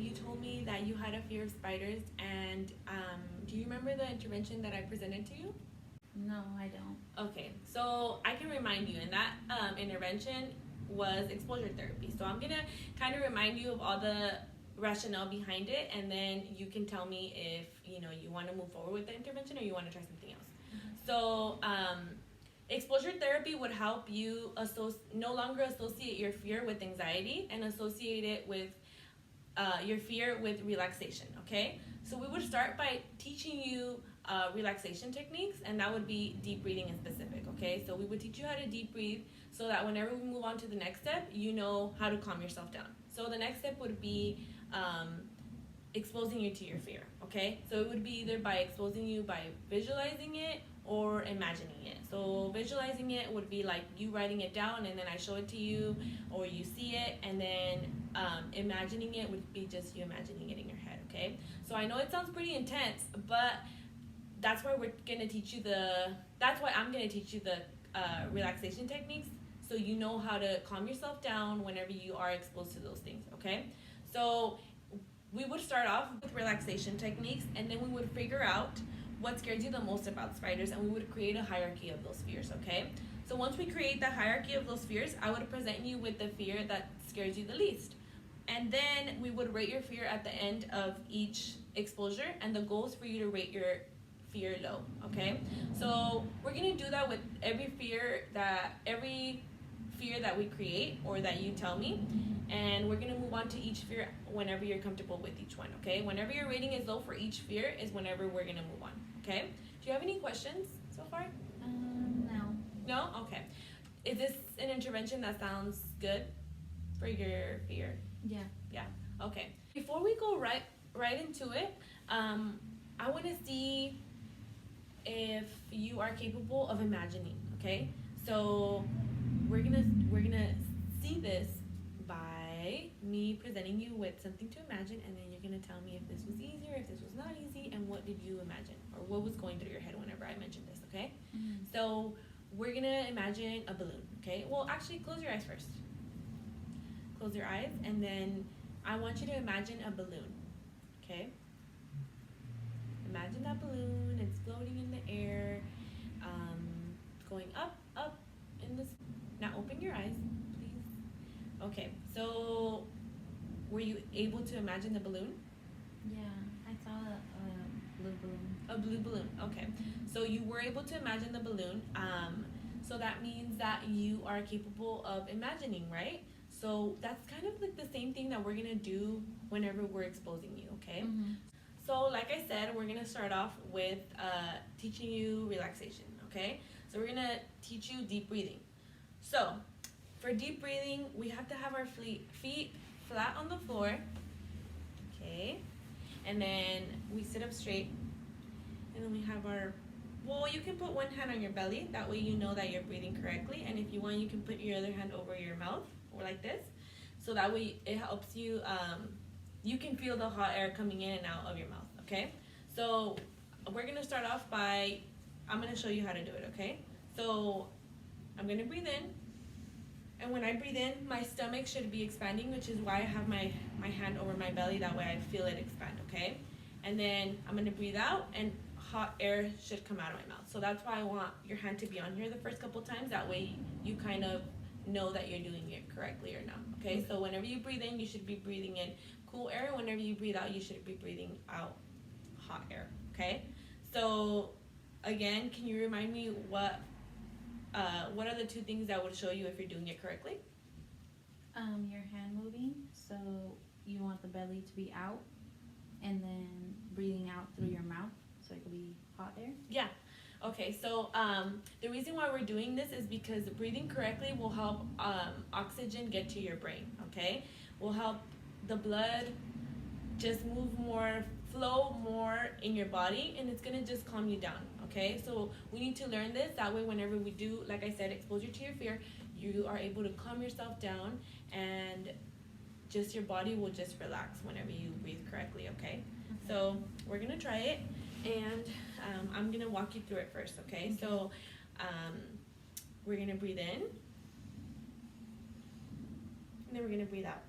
you told me that you had a fear of spiders, and do you remember the intervention that I presented to you? No, I don't. Okay, so I can remind you, and that intervention was exposure therapy. So I'm gonna kind of remind you of all the rationale behind it, and then you can tell me if you want to move forward with the intervention or you want to try something else. So exposure therapy would help you no longer associate your fear with anxiety and associate it with your fear with relaxation. Okay, so we would start by teaching you relaxation techniques, and that would be deep breathing in specific. Okay, so we would teach you how to deep breathe so that whenever we move on to the next step, you know how to calm yourself down. So the next step would be exposing you to your fear. Okay, so it would be either by exposing you by visualizing it or imagining it. So visualizing it would be like you writing it down and then I show it to you, or you see it, and then imagining it would be just you imagining it in your head. Okay, so I know it sounds pretty intense, but that's why I'm gonna teach you the relaxation techniques, so you know how to calm yourself down whenever you are exposed to those things. Okay, so we would start off with relaxation techniques, and then we would figure out what scares you the most about spiders, and we would create a hierarchy of those fears. Okay, so once we create the hierarchy of those fears, I would present you with the fear that scares you the least, and then we would rate your fear at the end of each exposure, and the goal is for you to rate your fear low. Okay, so we're gonna do that with every fear that we create or that you tell me, and we're gonna move on to each fear whenever you're comfortable with each one. Okay, whenever your rating is low for each fear is whenever we're gonna move on. Okay, do you have any questions so far? No. Okay, is this an intervention that sounds good for your fear? Yeah. Okay, before we go right into it, I want to see if you are capable of imagining. Okay, so we're gonna see this by me presenting you with something to imagine, and then you're gonna tell me if this was easy or if this was not easy, and what did you imagine or what was going through your head whenever I mentioned this. Okay, so we're gonna imagine a balloon. Okay, well actually close your eyes first. Close your eyes, and then I want you to imagine a balloon. Okay, imagine that balloon. It's floating in the air, going up in this. Now open your eyes, please. Okay, so were you able to imagine the balloon? Yeah, I saw a blue balloon. A blue balloon. Okay, so you were able to imagine the balloon. So that means that you are capable of imagining, right? So that's kind of like the same thing that we're gonna do whenever we're exposing you. Okay. So like I said, we're gonna start off with teaching you relaxation. Okay, so we're gonna teach you deep breathing. So for deep breathing, we have to have our feet flat on the floor. Okay, and then we sit up straight, and then we have you can put one hand on your belly, that way you know that you're breathing correctly, and if you want you can put your other hand over your mouth or like this, so that way it helps you, you can feel the hot air coming in and out of your mouth. Okay, so we're gonna start off by, I'm gonna show you how to do it. Okay, so I'm gonna breathe in, and when I breathe in, my stomach should be expanding, which is why I have my hand over my belly, that way I feel it expand. Okay, and then I'm gonna breathe out, and hot air should come out of my mouth. So that's why I want your hand to be on here the first couple times, that way you kind of know that you're doing it correctly or not. Okay, so whenever you breathe in, you should be breathing in cool air, and whenever you breathe out, you should be breathing out hot air. Okay, so again, can you remind me what are the two things that would show you if you're doing it correctly? Your hand moving, so you want the belly to be out, and then breathing out through your mouth, so it could be hot air. Yeah. Okay, so the reason why we're doing this is because breathing correctly will help oxygen get to your brain. Okay, will help the blood just flow more in your body, and it's gonna just calm you down. Okay, so we need to learn this, that way whenever we do, like I said, exposure to your fear, you are able to calm yourself down, and just your body will just relax whenever you breathe correctly. Okay, so we're gonna try it, and I'm gonna walk you through it first. Okay, so we're gonna breathe in, and then we're gonna breathe out.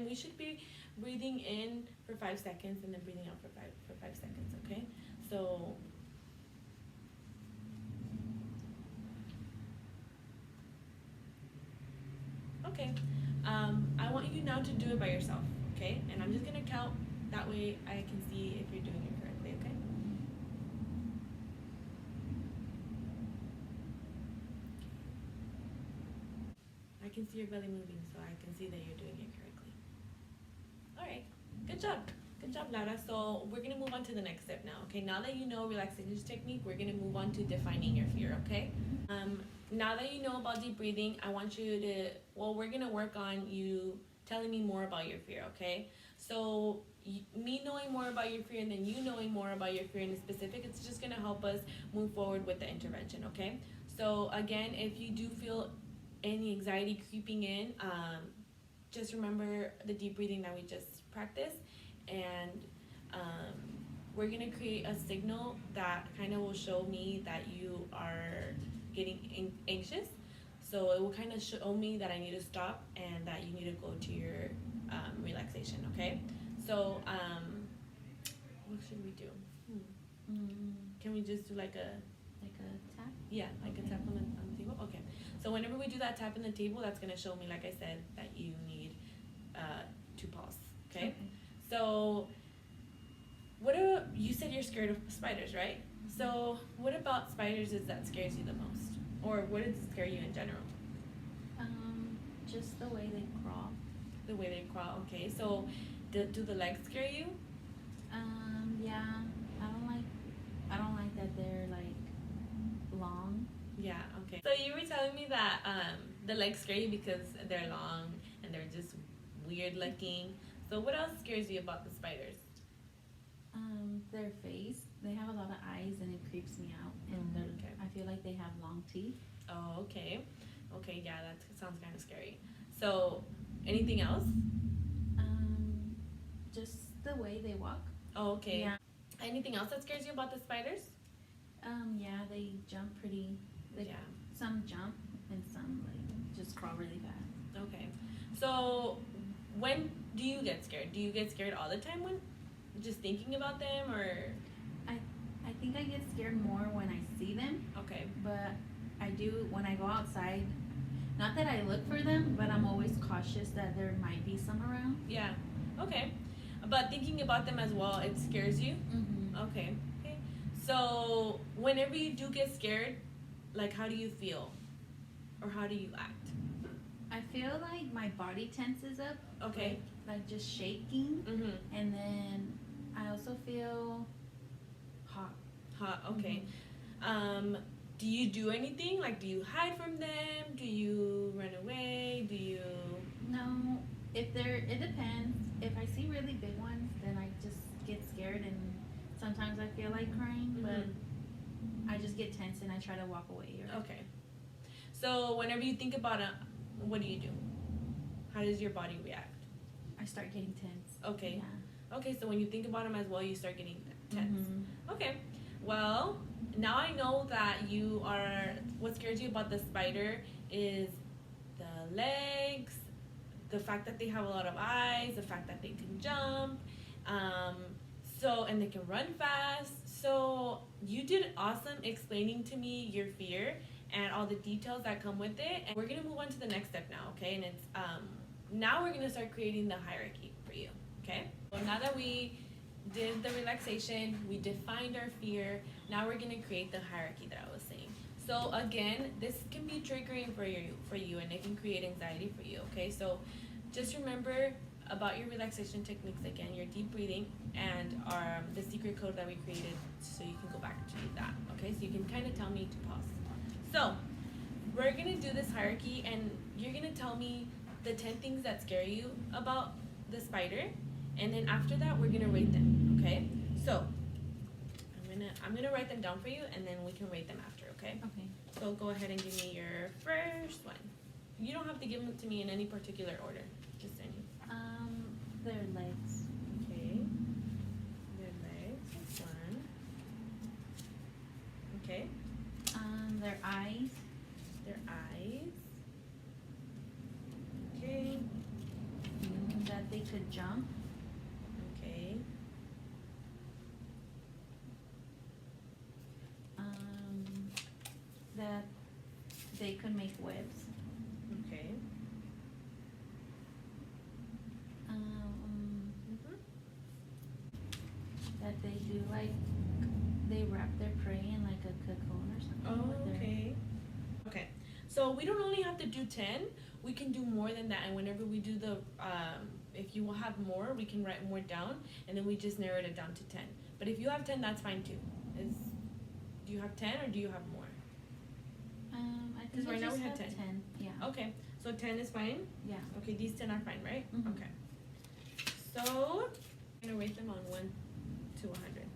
and we should be breathing in for 5 seconds and then breathing out for 5 seconds. Okay, so okay, I want you now to do it by yourself. Okay, and I'm just gonna count. That way I can see if you're doing it correctly. Okay. I can see your belly moving, so I can see that you're doing it correctly. All right, good job. Good job, Laura. So we're gonna move on to the next step now. Okay, now that you know relaxation technique, we're gonna move on to defining your fear. Okay. Now that you know about deep breathing, I want you to. Well, we're gonna work on you telling me more about your fear. Okay. So me knowing more about your fear and then you knowing more about your fear in specific, it's just gonna help us move forward with the intervention. Okay. So again, if you do feel any anxiety creeping in, just remember the deep breathing that we just practiced, and we're gonna create a signal that kind of will show me that you are getting anxious. So it will kind of show me that I need to stop and that you need to go to your relaxation. Okay. So what should we do? Can we just do like a tap? Yeah, like a tap on the table? Okay. So whenever we do that tap on the table, that's going to show me, like I said, that you need to pause. Okay? So you said you're scared of spiders, right? So what about spiders is that scares you the most? Or what does it scare you in general? Just the way they crawl. The way they crawl, okay. So do the legs scare you? Yeah. I don't like that they're like long. Yeah, okay. So you were telling me that the legs scare you because they're long and they're just weird looking. So what else scares you about the spiders? Their face. They have a lot of eyes and it creeps me out. And Okay. I feel like they have long teeth. Oh, okay. Okay, yeah, that sounds kind of scary. So anything else? Just the way they walk. Oh, okay. Yeah. Anything else that scares you about the spiders? Yeah, they jump pretty. Yeah. Some jump and some like just crawl really fast. Okay. So when do you get scared? Do you get scared all the time when just thinking about them, or? I think I get scared more when I see them. Okay. But I do when I go outside. Not that I look for them, but I'm always cautious that there might be some around. Yeah. Okay. But thinking about them as well, it scares you? Mm-hmm. Okay. Okay. So whenever you do get scared, like how do you feel? Or how do you act? I feel like my body tenses up. Okay. Like just shaking. Mm-hmm. And then I also feel hot. Hot, okay. Do you do anything? Like, do you hide from them? Do you run away? Do you... No, it depends. If I see really big ones, then I just get scared and sometimes I feel like crying, but I just get tense and I try to walk away. Okay. So whenever you think about it, what do you do? How does your body react? I start getting tense. Okay. Yeah. Okay, so when you think about them as well, you start getting tense. Mm-hmm. Okay. Well, now I know that what scares you about the spider is the legs, the fact that they have a lot of eyes, the fact that they can jump, and they can run fast. So you did awesome explaining to me your fear and all the details that come with it. And we're gonna move on to the next step now, okay? And it's now we're gonna start creating the hierarchy for you, okay? So now that we did the relaxation, we defined our fear, now we're gonna create the hierarchy that I was saying. So again, this can be triggering for you and it can create anxiety for you, okay? So just remember about your relaxation techniques again, your deep breathing, and the secret code that we created, so you can go back to that, okay? So you can kind of tell me to pause. So we're gonna do this hierarchy and you're gonna tell me the 10 things that scare you about the spider, and then after that we're gonna rate them, okay? So I'm gonna write them down for you and then we can rate them after, okay? Okay. So go ahead and give me your first one. You don't have to give them to me in any particular order, just any. Their legs. Okay. Their legs, that's one. Okay. Their eyes. Their eyes. Okay. That they jump. Okay. That they could make webs. Okay. Mhm. That they do like they wrap their prey in like a cocoon or something. Oh, with their- okay. Okay. So we don't only have to do 10. We can do more than that. And whenever we do the, if you will have more, we can write more down, and then we just narrow it down to 10. But if you have 10, that's fine too. Do you have 10 or do you have more? I 'Cause think I right now just we have have 10. 10. Yeah. Okay. So 10 is fine? Yeah. Okay, these 10 are fine, right? Mhm. Okay. So I'm gonna rate them on 1 to 100.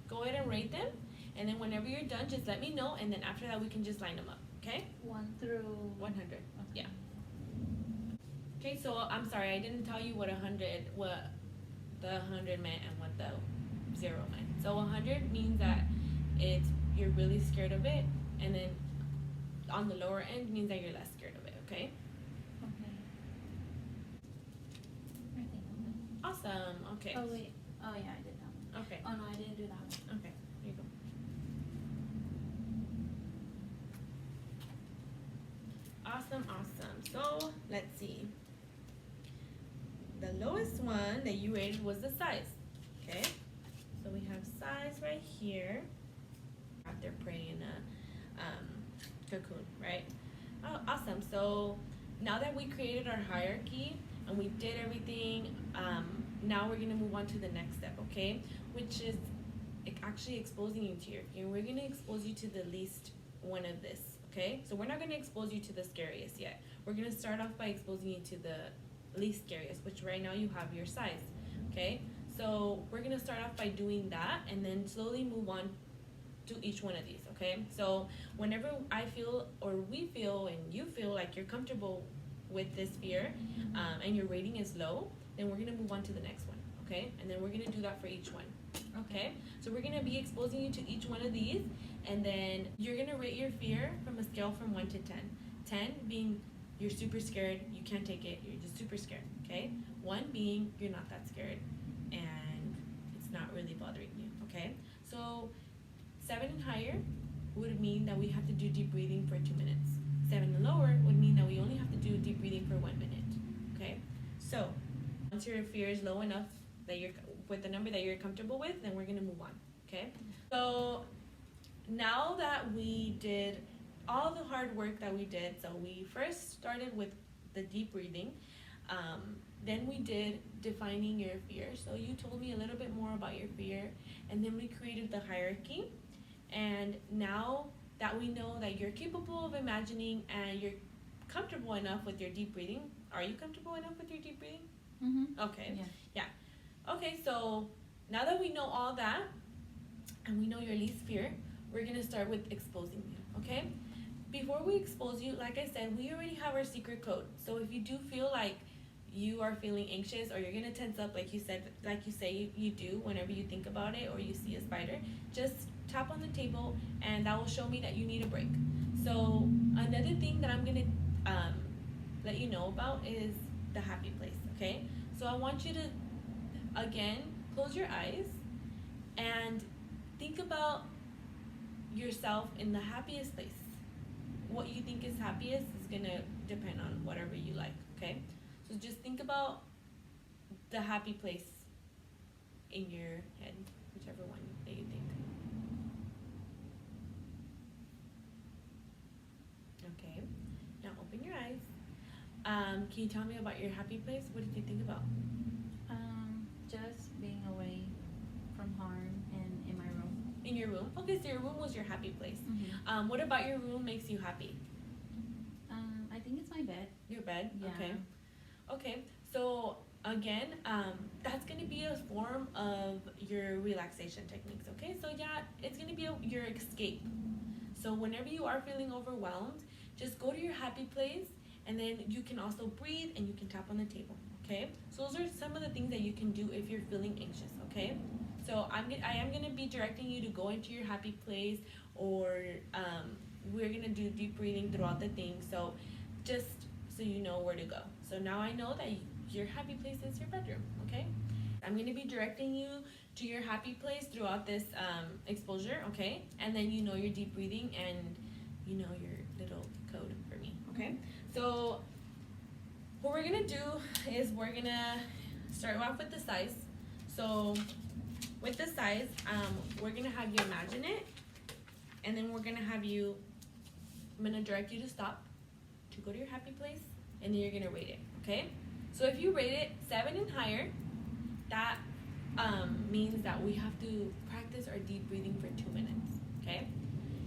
Go ahead and rate them, and then whenever you're done, just let me know, and then after that we can just line them up, okay? 1 through 100. Okay. Yeah. Okay, so I'm sorry, I didn't tell you what the 100 meant and what the 0 meant. So 100 means that you're really scared of it, and then on the lower end means that you're less scared of it, okay? Okay. I think I'm done. Awesome. Okay. Oh wait. Oh yeah, I did that one. Okay. Oh no, I didn't do that one. Okay. Here you go. Awesome, awesome. So let's see. The lowest one that you rated was the size. Okay. So we have size right here. Got their prey in a cocoon, right? Oh, awesome. So now that we created our hierarchy and we did everything, now we're gonna move on to the next step, okay? Which is actually exposing you to your fear. We're gonna expose you to the least one of this, okay? So we're not gonna expose you to the scariest yet. We're gonna start off by exposing you to the least scariest, which right now you have your size, okay? So we're gonna start off by doing that and then slowly move on to each one of these, okay? So whenever I feel or we feel and you feel like you're comfortable with this fear and your rating is low, then we're gonna move on to the next one, okay? And then we're gonna do that for each one, okay? So we're gonna be exposing you to each one of these, and then you're gonna rate your fear from a scale from 1 to 10. 10 being you're super scared, you can't take it, you're just super scared, okay? 1 being you're not that scared and it's not really bothering you, okay? So 7 and higher would mean that we have to do deep breathing for 2 minutes. 7 and lower would mean that we only have to do deep breathing for 1 minute, okay? So once your fear is low enough that you're with the number that you're comfortable with, then we're gonna move on, okay? So now that we did all the hard work that we did, so we first started with the deep breathing, then we did defining your fear. So you told me a little bit more about your fear, and then we created the hierarchy. And now that we know that you're capable of imagining and you're comfortable enough with your deep breathing, are you comfortable enough with your deep breathing? Mm-hmm. Okay. Yeah. Okay, so now that we know all that and we know your least fear, we're gonna start with exposing you, okay? Before we expose you, like I said, we already have our secret code. So if you do feel like you are feeling anxious or you're gonna tense up like you say you do whenever you think about it or you see a spider, just tap on the table and that will show me that you need a break. So another thing that I'm gonna let you know about is the happy place, okay? So I want you to, again, close your eyes and think about yourself in the happiest place. What you think is happiest is gonna depend on whatever you like, okay? So just think about the happy place in your head, whichever one that you think. Okay, now open your eyes. Can you tell me about your happy place? What did you think about? Just being away from harm and in my room. In your room? Okay, so your room was your happy place. Mm-hmm. What about your room makes you happy? I think it's my bed. Your bed? Yeah. Okay. Okay, so again, that's gonna be a form of your relaxation techniques, okay? So yeah, it's gonna be your escape. So whenever you are feeling overwhelmed, just go to your happy place, and then you can also breathe and you can tap on the table, okay? So those are some of the things that you can do if you're feeling anxious, okay? So I am gonna be directing you to go into your happy place, or we're gonna do deep breathing throughout the thing. So just so you know where to go. So now I know that your happy place is your bedroom, okay? I'm gonna be directing you to your happy place throughout this exposure, okay? And then you know your deep breathing and you know your little code for me, okay? So what we're gonna do is we're gonna start off with the size. So with the size, we're gonna have you imagine it, and then we're gonna have you, I'm gonna direct you to stop, to go to your happy place, and then you're gonna rate it, okay? So if you rate it 7 and higher, that means that we have to practice our deep breathing for 2 minutes, okay?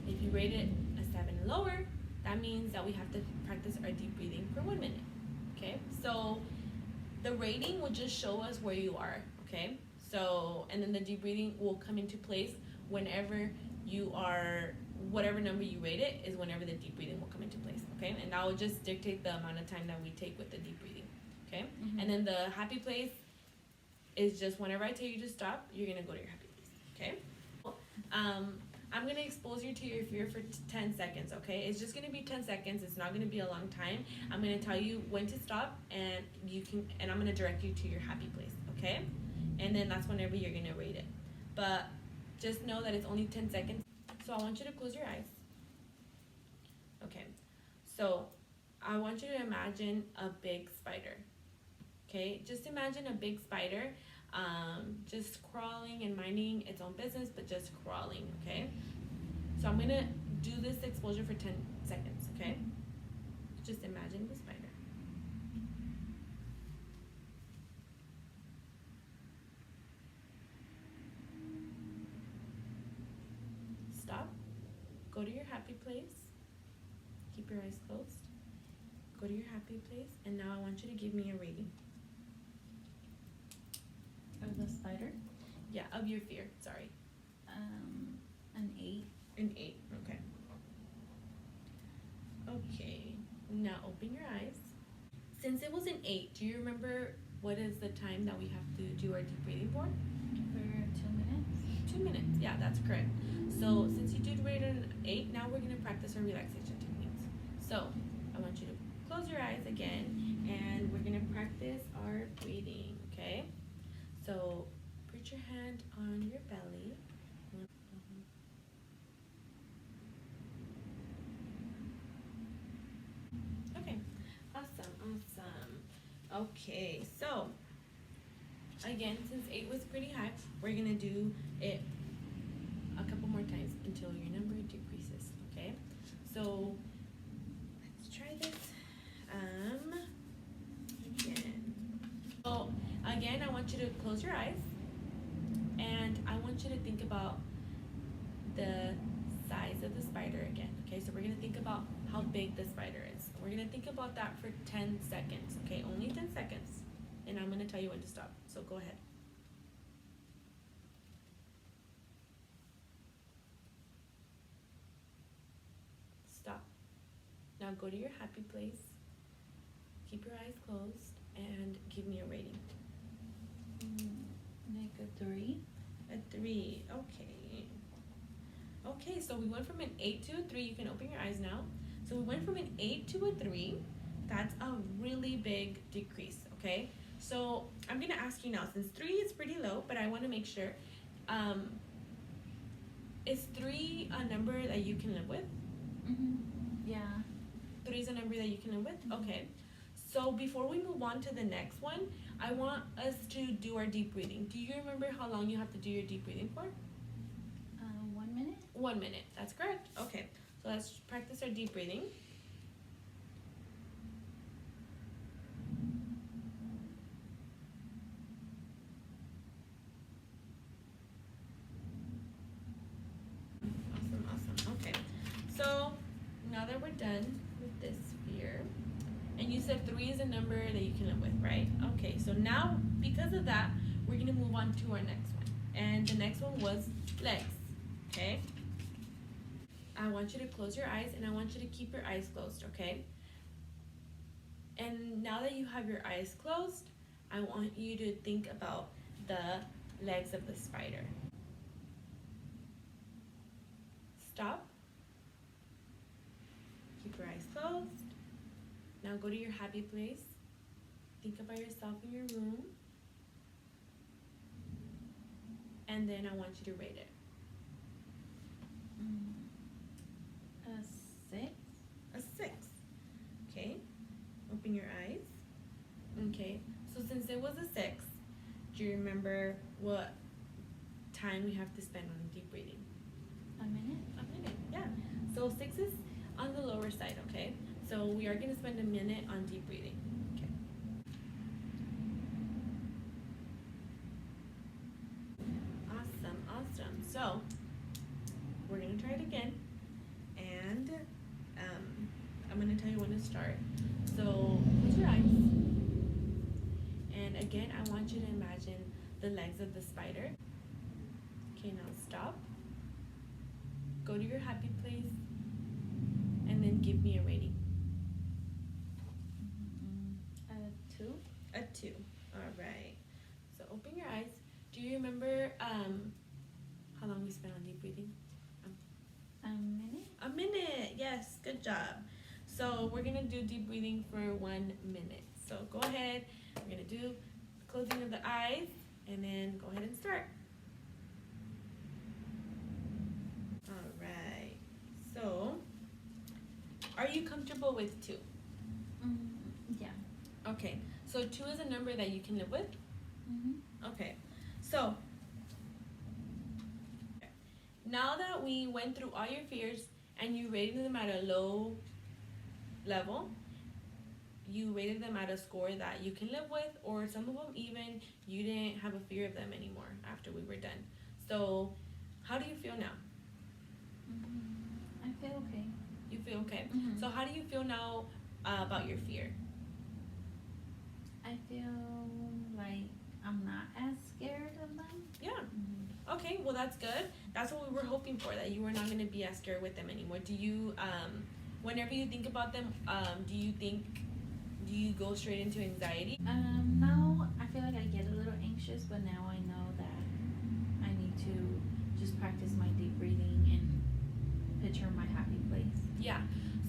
If you rate it a 7 and lower, that means that we have to practice our deep breathing for 1 minute, okay? So the rating will just show us where you are, okay? So, and then the deep breathing will come into place whenever you are, whatever number you rate it is whenever the deep breathing will come into place, okay? And that will just dictate the amount of time that we take with the deep breathing, okay? Mm-hmm. And then the happy place is just whenever I tell you to stop, you're gonna go to your happy place, okay? I'm gonna expose you to your fear for 10 seconds, okay? It's just gonna be 10 seconds. It's not gonna be a long time. I'm gonna tell you when to stop, and I'm gonna direct you to your happy place, okay? And then that's whenever you're gonna rate it. But just know that it's only 10 seconds. So I want you to close your eyes. Okay. So I want you to imagine a big spider. Okay? Just imagine a big spider just crawling and minding its own business, but just crawling, okay? So I'm gonna do this exposure for 10 seconds, okay? Just imagine the spider. Stop. Go to your happy place. Keep your eyes closed. Go to your happy place, and now I want you to give me a rating. Of the spider? Yeah, of your fear, sorry. An 8. An 8, okay. Okay, now open your eyes. Since it was an 8, do you remember what is the time that we have to do our deep breathing for? For 2 minutes? 2 minutes, yeah, that's correct. So since you did rate an 8, now we're gonna practice our relaxation techniques. So I want you to close your eyes again, and we're gonna practice our breathing, okay? So put your hand on your belly. Okay, awesome. Okay, so again, since 8 was pretty high, we're gonna do it a couple more times until your number decreases, okay? So let's try this again. So again, I want you to close your eyes, and I want you to think about the size of the spider again, okay? So we're gonna think about how big the spider is. We're gonna think about that for 10 seconds, okay? Only 10 seconds, and I'm gonna tell you when to stop, so go ahead. Stop. Now go to your happy place, keep your eyes closed, and give me a rating. Like a 3. A 3, okay. Okay, so we went from an 8 to a 3. You can open your eyes now. So we went from an 8 to a 3. That's a really big decrease, okay? So I'm gonna ask you now, since 3 is pretty low, but I wanna make sure, is 3 a number that you can live with? Mm-hmm. Yeah. 3 is a number that you can live with? Okay. So before we move on to the next one, I want us to do our deep breathing. Do you remember how long you have to do your deep breathing for? 1 minute? 1 minute, that's correct. Okay, so let's practice our deep breathing. Awesome. Okay, so now that we're done with this fear, and you said 3 is a number that you can live with, right? Okay, so now because of that, we're gonna move on to our next one. And the next one was legs, okay? I want you to close your eyes, and I want you to keep your eyes closed, okay? And now that you have your eyes closed, I want you to think about the legs of the spider. Stop. Keep your eyes closed. Now go to your happy place. Think about yourself in your room. And then I want you to rate it. A 6. A 6. Okay. Open your eyes. Okay. So since it was a 6, do you remember what time we have to spend on deep breathing? A minute. A minute, yeah. So 6 is on the lower side, okay? So we are going to spend a minute on deep breathing. Okay. Awesome, awesome. So we're going to try it again. And I'm going to tell you when to start. So close your eyes. And again, I want you to imagine the legs of the spider. Okay, now stop. Go to your happy place. And then give me a rating. A 2. A 2. All right. So open your eyes. Do you remember how long we spent on deep breathing? A minute. A minute. Yes. Good job. So we're gonna do deep breathing for 1 minute. So go ahead. We're gonna do closing of the eyes, and then go ahead and start. All right. So, are you comfortable with 2? Yeah. Okay. So 2 is a number that you can live with. Okay. So now that we went through all your fears and you rated them at a low level, you rated them at a score that you can live with, or some of them even you didn't have a fear of them anymore after we were done. So how do you feel now? I feel okay. You feel okay? So how do you feel now about your fear? I feel like I'm not as scared of them. Yeah. Okay, well that's good. That's what we were hoping for, that you were not going to be as scared with them anymore. Do you, whenever you think about them, do you go straight into anxiety? No, I feel like I get a little anxious, but now I know that I need to just practice my deep breathing and picture my happy place. Yeah.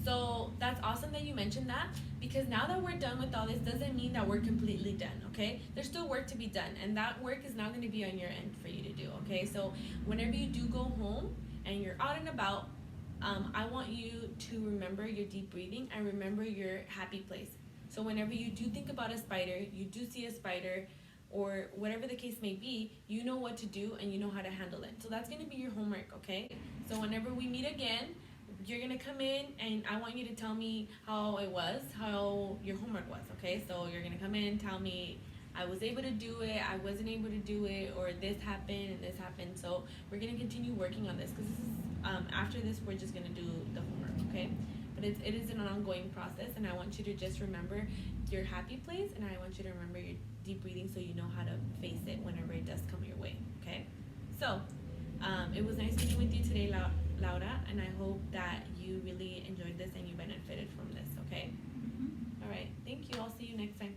So that's awesome that you mentioned that, because now that we're done with all this doesn't mean that we're completely done, okay? There's still work to be done, and that work is now going to be on your end for you to do, okay? So whenever you do go home and you're out and about, I want you to remember your deep breathing and remember your happy place. So whenever you do think about a spider, you do see a spider, or whatever the case may be, you know what to do and you know how to handle it. So that's going to be your homework, okay? So whenever we meet again, you're gonna come in and I want you to tell me how it was, how your homework was, okay? So you're gonna come in and tell me, I was able to do it, I wasn't able to do it, or this happened and this happened. So we're gonna continue working on this, because this is, after this, we're just gonna do the homework, okay? But it is an ongoing process, and I want you to just remember your happy place, and I want you to remember your deep breathing so you know how to face it whenever it does come your way, okay? So, it was nice meeting with you today, Laura, and I hope that you really enjoyed this and you benefited from this, okay? All right, thank you. I'll see you next time.